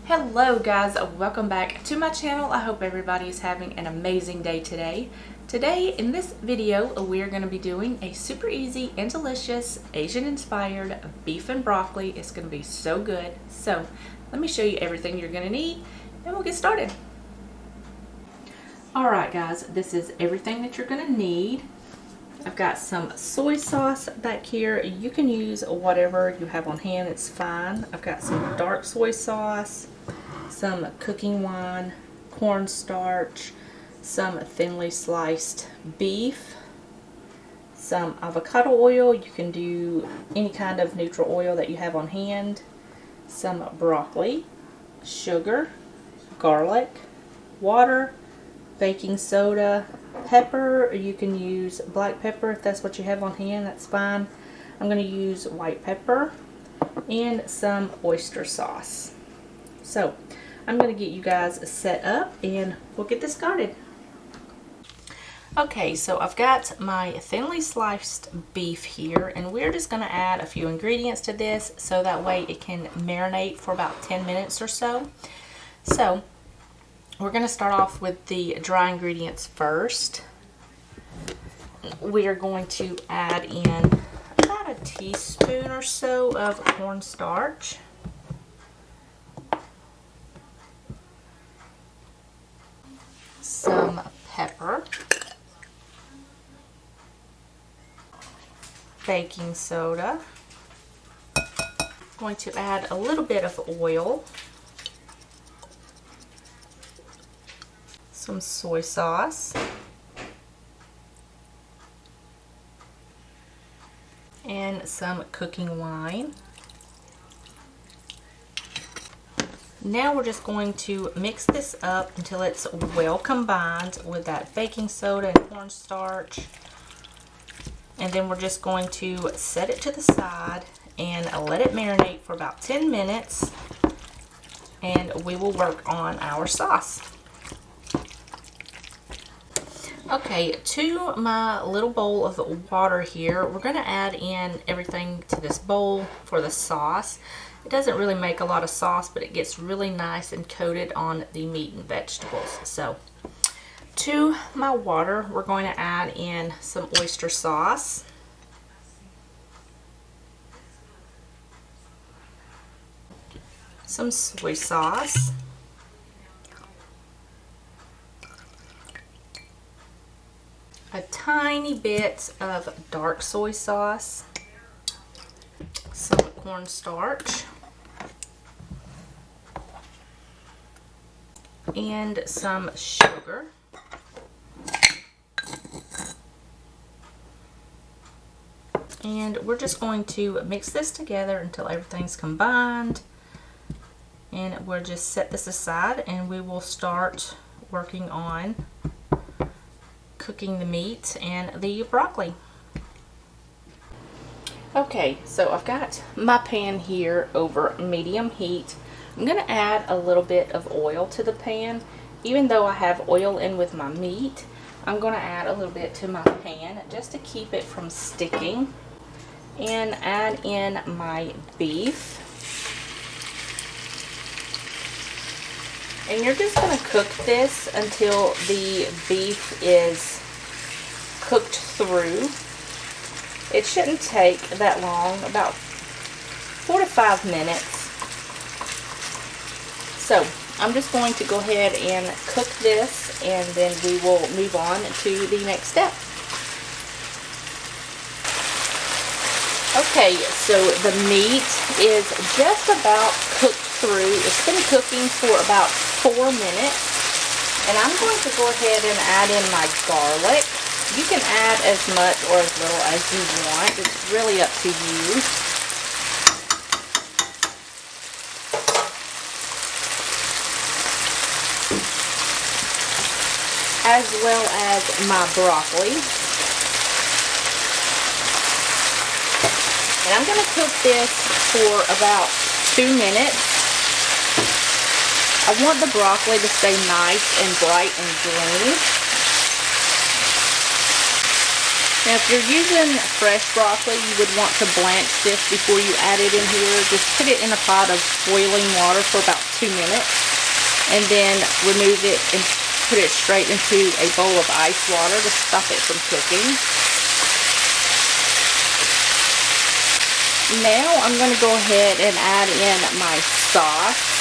Hello guys, welcome back to my channel. I hope everybody is having an amazing day today. Today in this video we are going to be doing a super easy and delicious Asian inspired beef and broccoli. It's going to be so good. So let me show you everything you're going to need and we'll get started. Alright guys, this is everything that you're going to need. I've got some soy sauce back here. You can use whatever you have on hand, it's fine. I've got some dark soy sauce, some cooking wine, cornstarch, some thinly sliced beef, some avocado oil. You can do any kind of neutral oil that you have on hand, some broccoli, sugar, garlic, water, baking soda, pepper. You can use black pepper if that's what you have on hand, that's fine. I'm going to use white pepper and some oyster sauce. So I'm going to get you guys set up and we'll get this started. Okay, so I've got my thinly sliced beef here and we're just going to add a few ingredients to this so that way it can marinate for about 10 minutes or so. So we're going to start off with the dry ingredients first. We are going to add in about a teaspoon or so of cornstarch. Some pepper. Baking soda. Going to add a little bit of oil. Some soy sauce, and some cooking wine. Now we're just going to mix this up until it's well combined with that baking soda and cornstarch, and then we're just going to set it to the side and let it marinate for about 10 minutes and we will work on our sauce. Okay, to my little bowl of water here, we're going to add in everything to this bowl for the sauce. It doesn't really make a lot of sauce, but it gets really nice and coated on the meat and vegetables. So, to my water, we're going to add in some oyster sauce. Some soy sauce. A tiny bit of dark soy sauce, some cornstarch, and some sugar. And we're just going to mix this together until everything's combined. And we'll just set this aside and we will start working on cooking the meat and the broccoli. Okay, so I've got my pan here over medium heat. I'm going to add a little bit of oil to the pan. Even though I have oil in with my meat, I'm going to add a little bit to my pan just to keep it from sticking. And add in my beef. And you're just going to cook this until the beef is cooked through. It shouldn't take that long, about 4 to 5 minutes. So I'm just going to go ahead and cook this and then we will move on to the next step. Okay, so the meat is just about cooked through. It's been cooking for about 4 minutes. And I'm going to go ahead and add in my garlic. You can add as much or as little as you want. It's really up to you. As well as my broccoli. And I'm going to cook this for about 2 minutes. I want the broccoli to stay nice and bright and green. Now, if you're using fresh broccoli, you would want to blanch this before you add it in here. Just put it in a pot of boiling water for about 2 minutes, and then remove it and put it straight into a bowl of ice water to stop it from cooking. Now I'm going to go ahead and add in my sauce.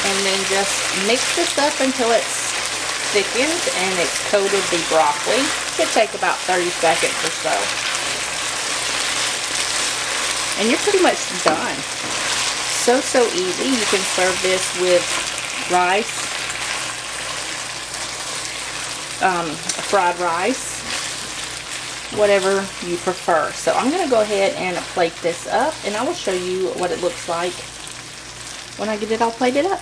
And then just mix this up until it's thickened and it's coated the broccoli. It should take about 30 seconds or so. And you're pretty much done. So easy. You can serve this with rice, fried rice, whatever you prefer. So I'm going to go ahead and plate this up, and I will show you what it looks like when I get it all plated up.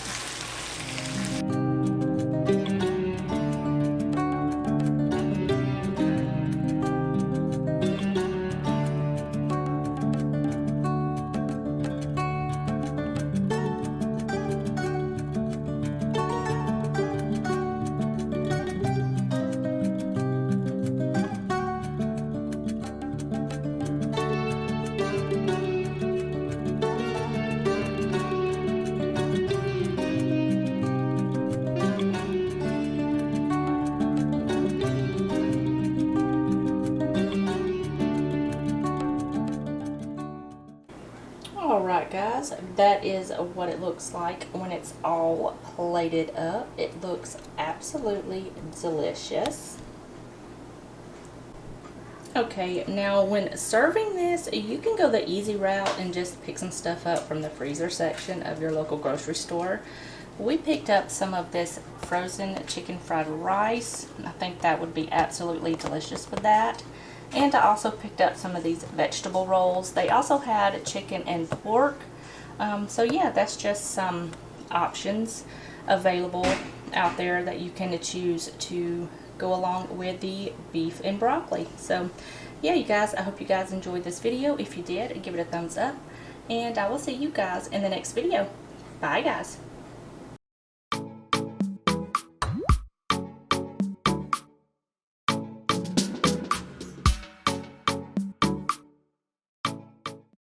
Alright guys, that is what it looks like when it's all plated up. It looks absolutely delicious. Okay, now when serving this, you can go the easy route and just pick some stuff up from the freezer section of your local grocery store. We picked up some of this frozen chicken fried rice. I think that would be absolutely delicious with that. And I also picked up some of these vegetable rolls. They also had chicken and pork. So yeah, that's just some options available out there that you can choose to go along with the beef and broccoli. So yeah, you guys, I hope you guys enjoyed this video. If you did, give it a thumbs up. And I will see you guys in the next video. Bye guys.